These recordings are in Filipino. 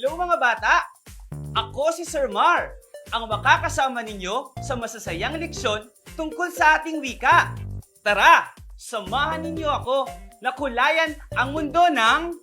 Hello mga bata! Ako si Sir Mar, ang makakasama ninyo sa masasayang leksyon tungkol sa ating wika. Tara, samahan ninyo ako na kulayan ang mundo ng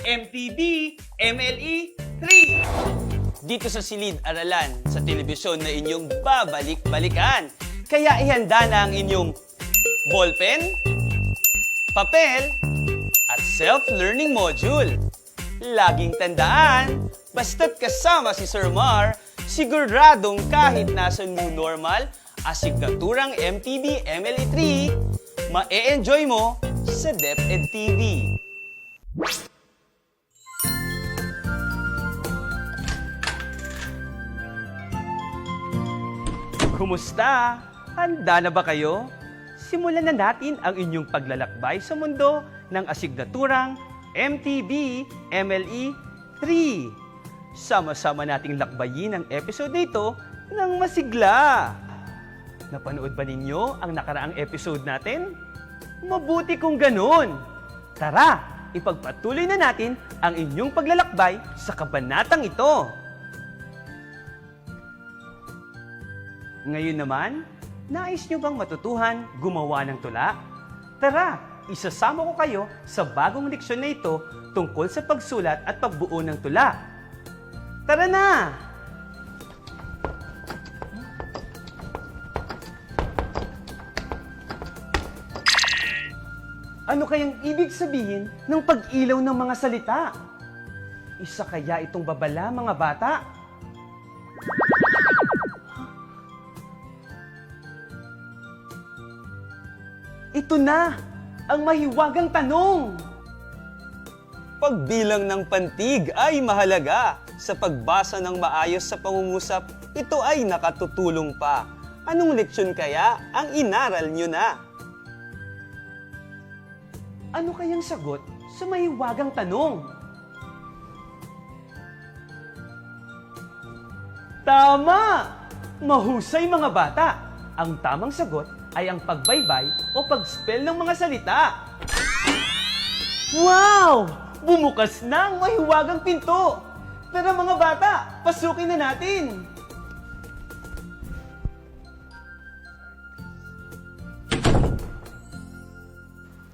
MTB MLE 3. Dito sa silid-aralan sa telebisyon na inyong babalik-balikan. Kaya ihanda na ang inyong ballpen, papel, at self-learning module. Laging tandaan, basta't kasama si Sir Mar, siguradong kahit nasa new normal, asignaturang MTB MLE 3, ma-e-enjoy mo sa DepEd TV. Kumusta? Handa na ba kayo? Simulan na natin ang inyong paglalakbay sa mundo ng asignaturang MTB MLE 3. Sama-sama nating lakbayin ang episode na ito ng masigla. Napanood ba ninyo ang nakaraang episode natin? Mabuti kung ganun. Tara, ipagpatuloy na natin ang inyong paglalakbay sa kabanatang ito. Ngayon naman, nais nyo bang matutuhan gumawa ng tula? Tara, isasama ko kayo sa bagong leksyon na ito tungkol sa pagsulat at pagbuo ng tula. Tara na! Ano kayang ibig sabihin ng pag-ilaw ng mga salita? Isa kaya itong babala, mga bata? Ito na ang mahiwagang tanong. Pagbilang ng pantig ay mahalaga. Sa pagbasa ng maayos sa pangungusap, ito ay nakatutulong pa. Anong leksyon kaya ang inaral nyo na? Ano kayang sagot sa mahiwagang tanong? Tama! Mahusay mga bata! Ang tamang sagot ay ang pagbaybay o pag-spell ng mga salita. Wow! Bumukas na ang mahiwagang pinto! Tara mga bata, pasukin na natin!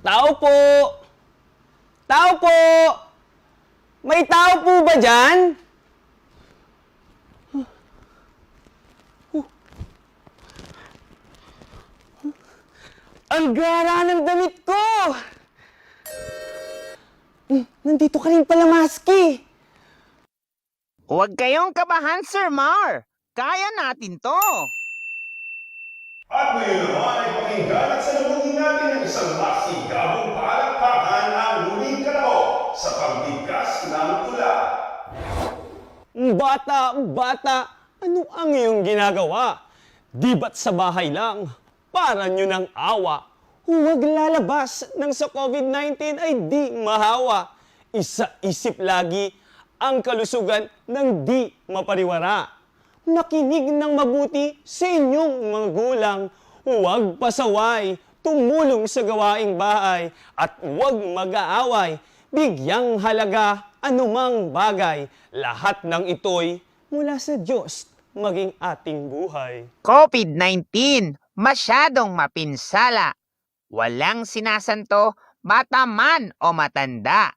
Tao po! Tao po! May tao po ba dyan? Ang gara ng damit ko! Nandito ka rin pala, Maski! Huwag kayong kabahan, Sir Mar! Kaya natin to! At ngayon naman ay pakinggan at salubungin natin ang isang masigabong palakpakan ang huling kalahok sa pagbigkas ng tula. Bata, ano ang iyong ginagawa? Di ba't sa bahay lang? Para nyo ng awa. Huwag lalabas nang sa COVID-19 ay di mahawa. Isa-isip lagi ang kalusugan ng di mapariwara. Nakinig ng mabuti sa inyong mga gulang. Huwag pasaway, tumulong sa gawaing bahay, at huwag mag-aaway. Bigyang halaga anumang bagay. Lahat ng ito'y mula sa Diyos maging ating buhay. COVID-19, masyadong mapinsala. Walang sinasanto, bata man o matanda.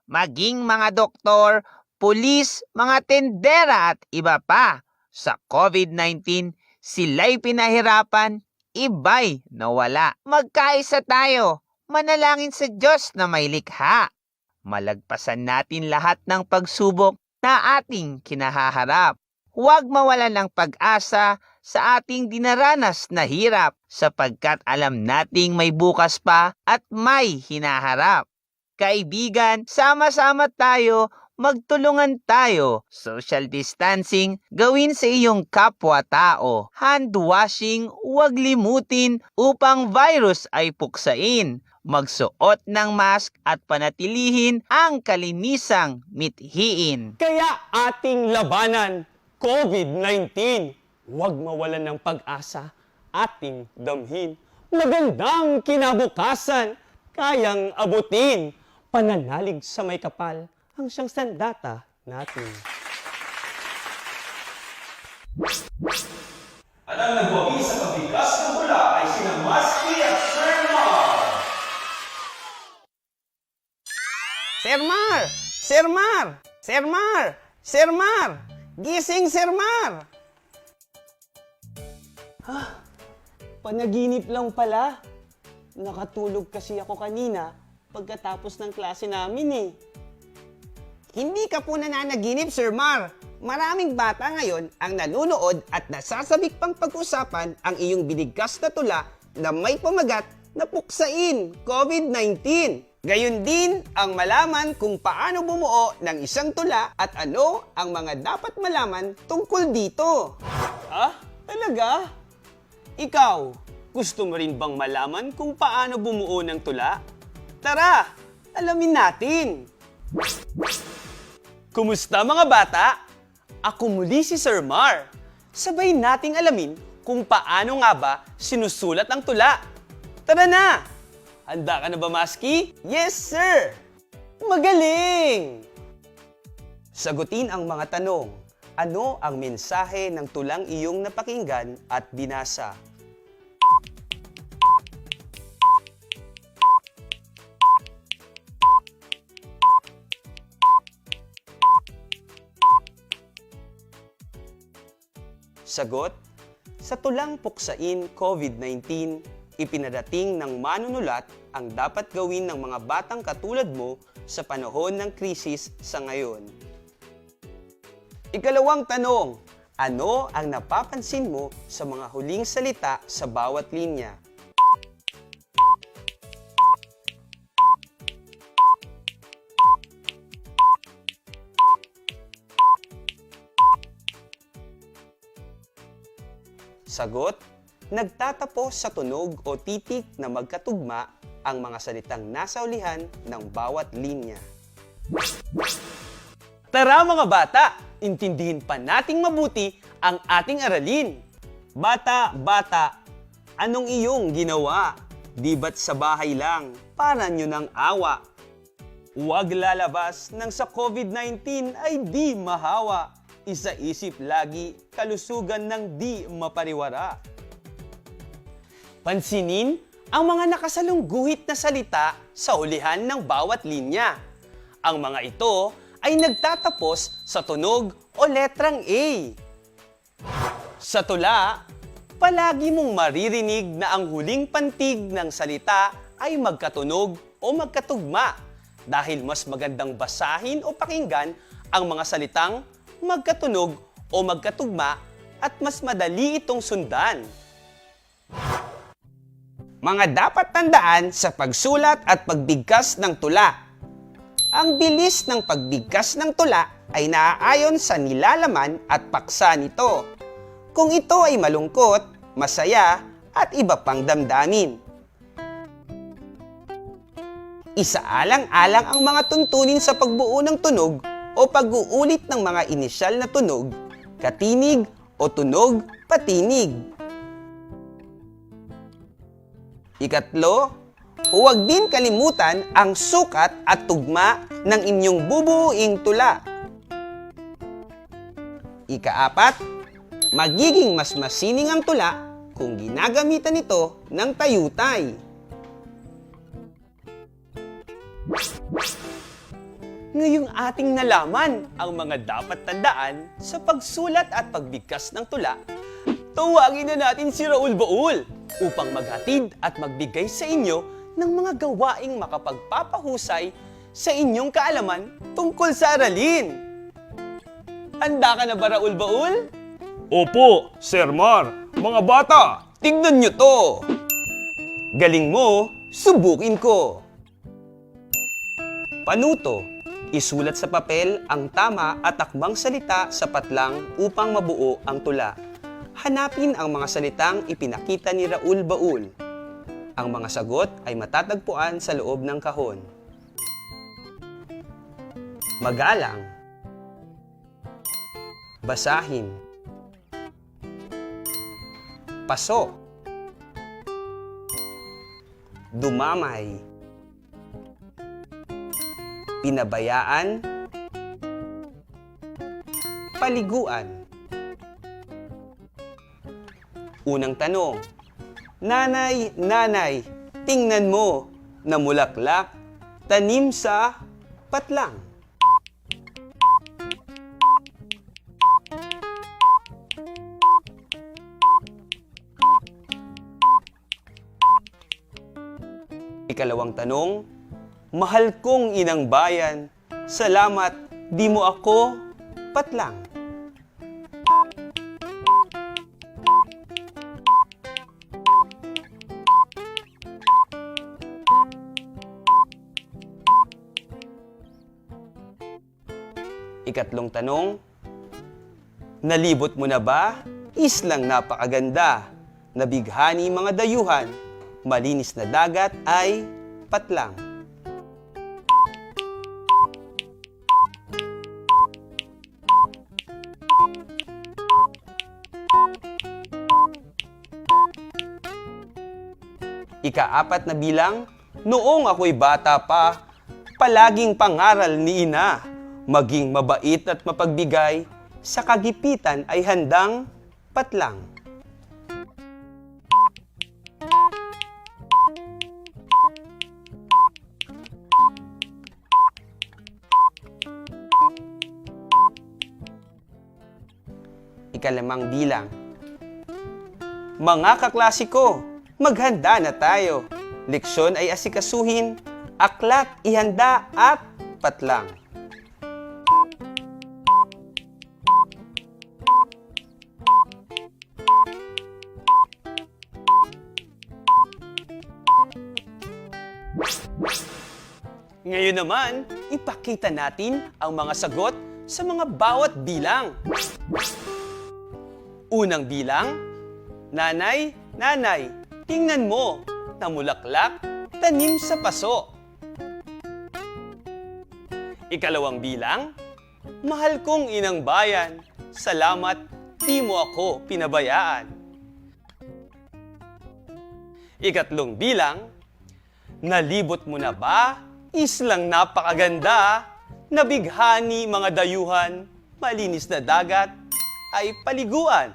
Maging mga doktor, pulis, mga tendera at iba pa. Sa COVID-19, sila'y pinahirapan, iba'y nawala. Magkaisa tayo, manalangin sa Diyos na may likha. Malagpasan natin lahat ng pagsubok na ating kinahaharap. Huwag mawalan ng pag-asa sa ating dinaranas na hirap, sapagkat alam nating may bukas pa at may hinaharap. Kaibigan, sama-sama tayo, magtulungan tayo. Social distancing, gawin sa iyong kapwa-tao. Hand washing, huwag limutin upang virus ay puksain. Magsuot ng mask at panatilihin ang kalinisang mithiin. Kaya ating labanan, COVID-19. Huwag mawalan ng pag-asa, ating damhin. Magandang kinabukasan, kayang abutin. Pananalig sa may kapal ang siyang sandata natin. At ang nagwagi sa pagbigkas ng tula ay sina Maski at Sir Mar. Sir Mar! Sir Mar! Sir Mar! Sir Mar! Gising, Sir Mar! Panaginip lang pala. Nakatulog kasi ako kanina pagkatapos ng klase namin eh. Hindi ka po nananaginip, Sir Mar. Maraming bata ngayon ang nanunood at nasasabik pang pag-usapan ang iyong binigkas na tula na may pamagat na puksain, COVID-19. Gayon din ang malaman kung paano bumuo ng isang tula at ano ang mga dapat malaman tungkol dito. Ah? Talaga? Ikaw, gusto mo rin bang malaman kung paano bumuo ng tula? Tara, alamin natin! Kumusta mga bata? Ako muli si Sir Mar. Sabay nating alamin kung paano nga ba sinusulat ang tula. Tara na! Handa ka na ba, Maski? Yes, sir! Magaling! Sagutin ang mga tanong. Ano ang mensahe ng tulang iyong napakinggan at binasa? Sagot, sa tulang puksain COVID-19, ipinadating ng manunulat ang dapat gawin ng mga batang katulad mo sa panahon ng krisis sa ngayon. Ikalawang tanong, ano ang napapansin mo sa mga huling salita sa bawat linya? Sagot, nagtatapos sa tunog o titik na magkatugma ang mga salitang nasa ulihan ng bawat linya. Tara mga bata, intindihin pa nating mabuti ang ating aralin. Bata, anong iyong ginawa? Di ba't sa bahay lang, para nyo ng awa? Huwag lalabas nang sa COVID-19 ay di mahawa. Isa-isip lagi, kalusugan ng di mapariwara. Pansinin ang mga nakasalungguhit na salita sa ulihan ng bawat linya. Ang mga ito ay nagtatapos sa tunog o letrang A. Sa tula, palagi mong maririnig na ang huling pantig ng salita ay magkatunog o magkatugma dahil mas magandang basahin o pakinggan ang mga salitang magkatunog o magkatugma at mas madali itong sundan. Mga dapat tandaan sa pagsulat at pagbigkas ng tula. Ang bilis ng pagbigkas ng tula ay naaayon sa nilalaman at paksa nito. Kung ito ay malungkot, masaya, at iba pang damdamin. Isaalang-alang ang mga tuntunin sa pagbuo ng tunog o pag-uulit ng mga inisyal na tunog, katinig o tunog patinig. Ikatlo, huwag din kalimutan ang sukat at tugma ng inyong bubuuing tula. Ikaapat, magiging mas masining ang tula kung ginagamitan ito ng tayutay. Ngayong ating nalaman ang mga dapat tandaan sa pagsulat at pagbigkas ng tula, tawagin na natin si Raul Baul upang maghatid at magbigay sa inyo ng mga gawaing makapagpapahusay sa inyong kaalaman tungkol sa aralin. Handa ka na ba, Raul Baul? Opo, Sir Mar. Mga bata, tignan nyo to! Galing mo, subukin ko! Panuto, isulat sa papel ang tama at akmang salita sa patlang upang mabuo ang tula. Hanapin ang mga salitang ipinakita ni Raul Baul. Ang mga sagot ay matatagpuan sa loob ng kahon. Magalang. Basahin. Paso. Dumamay. Pinabayaan paliguan. Unang tanong, Nanay, nanay, tingnan mo, namulaklak, tanim sa patlang. Ikalawang tanong, mahal kong inang bayan, salamat, di mo ako patlang. Ikatlong tanong, nalibot mo na ba? Islang napakaganda, nabighani mga dayuhan, malinis na dagat ay patlang. Ikaapat na bilang, noong ako'y bata pa, palaging pangaral ni ina, maging mabait at mapagbigay, sa kagipitan ay handang patlang. Ikalimang bilang, mga kaklasiko, maghanda na tayo. Leksyon ay asikasuhin, aklat ihanda at patlang. Ngayon naman, ipakita natin ang mga sagot sa mga bawat bilang. Unang bilang, nanay, nanay, tingnan mo, namulaklak, tanim sa paso. Ikalawang bilang, mahal kong inang bayan, salamat, di mo ako pinabayaan. Ikatlong bilang, nalibot mo na ba? Islang napakaganda, nabighani mga dayuhan, malinis na dagat, ay paliguan.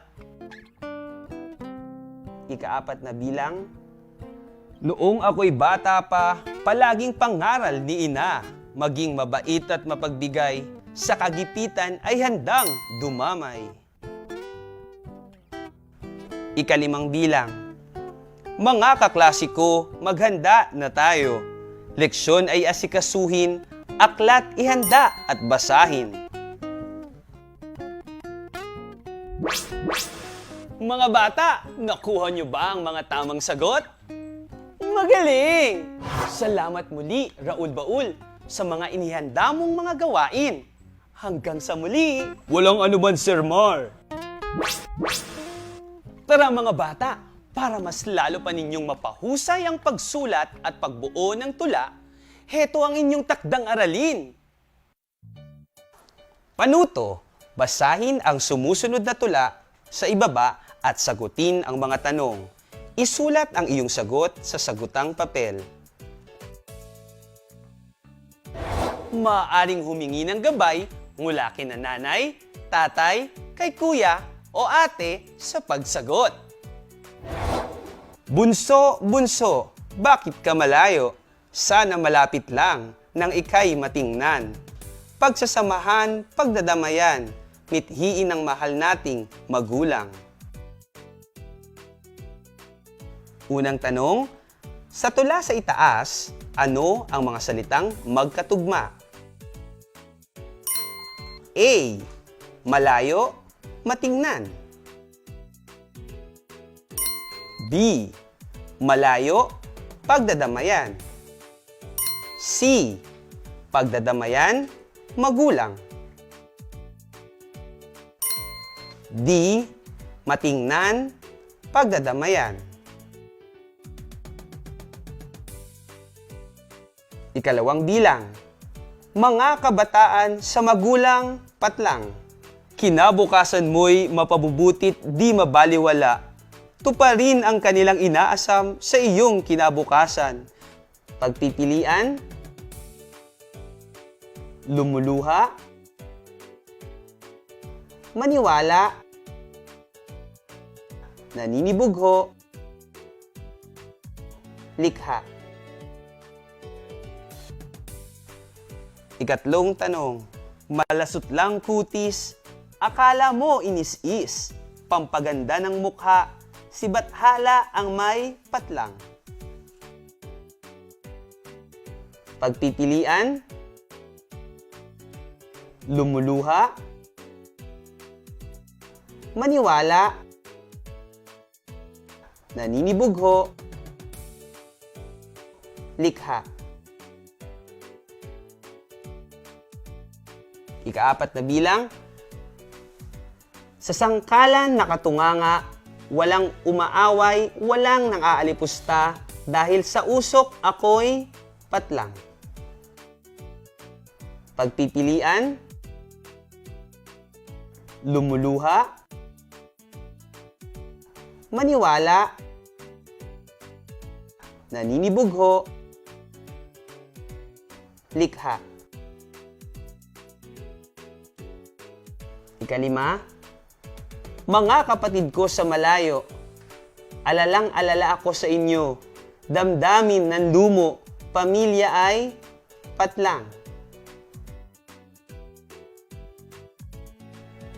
Ikaapat na bilang, noong ako'y bata pa, palaging pangaral ni ina, maging mabait at mapagbigay, sa kagipitan ay handang dumamay. Ikalimang bilang, mga kaklasiko, maghanda na tayo. Leksyon ay asikasuhin, aklat ihanda at basahin. Mga bata, nakuha niyo ba ang mga tamang sagot? Magaling! Salamat muli, Raul Baul, sa mga inihanda mong mga gawain. Hanggang sa muli! Walang anuman, Sir Mar! Tara mga bata, para mas lalo pa ninyong mapahusay ang pagsulat at pagbuo ng tula, heto ang inyong takdang aralin. Panuto, basahin ang sumusunod na tula sa ibaba at sagutin ang mga tanong. Isulat ang iyong sagot sa sagutang papel. Maaaring humingi ng gabay mula kina nanay, tatay, kay kuya o ate sa pagsagot. Bunso, bunso, bakit ka malayo? Sana malapit lang nang ika'y matingnan. Pagsasamahan, pagdadamayan, mithiin ang mahal nating magulang. Unang tanong, sa tula sa itaas, ano ang mga salitang magkatugma? A. Malayo, matingnan. B. Malayo, pagdadamayan. C. Pagdadamayan, magulang. D. Matingnan, pagdadamayan. Ikalawang bilang, mga kabataan sa magulang, patlang. Kinabukasan mo'y mapabubutit di mabaliwala. Tuparin ang kanilang inaasam sa iyong kinabukasan. Pagpipilian, lumuluha, maniwala, naninibugho, likha. Ikatlong tanong, malasot lang kutis, akala mo inis-is, pampaganda ng mukha, si bathala ang may patlang. Pagpipilian, lumuluha, maniwala, naninibugho, likha. Ikaapat na bilang, sa sangkalan nakatunganga, walang umaaway, walang nang-aalipusta, dahil sa usok ako'y patlang. Pagpipilian, lumuluha, maniwala, naninibugho, likha. Ikalima, mga kapatid ko sa malayo, alalang-alala ako sa inyo, damdamin ng lumo, pamilya ay patlang.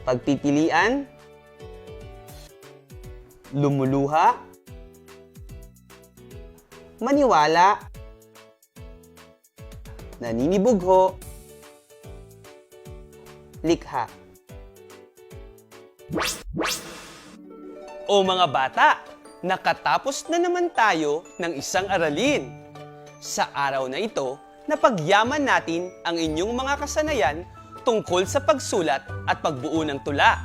Pagpipilian, lumuluha, maniwala, naninibugho, likha. O mga bata, nakatapos na naman tayo ng isang aralin. Sa araw na ito, napagyaman natin ang inyong mga kasanayan tungkol sa pagsulat at pagbuo ng tula.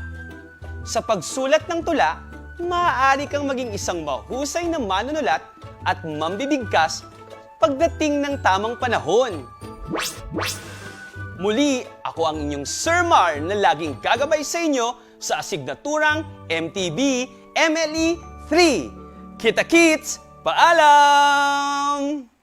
Sa pagsulat ng tula, maaari kang maging isang mahusay na manunulat at mambibigkas pagdating ng tamang panahon. Muli, ako ang inyong Sir Mar na laging gagabay sa inyo sa asignaturang MTB MLE 3. Kita-kits! Paalam!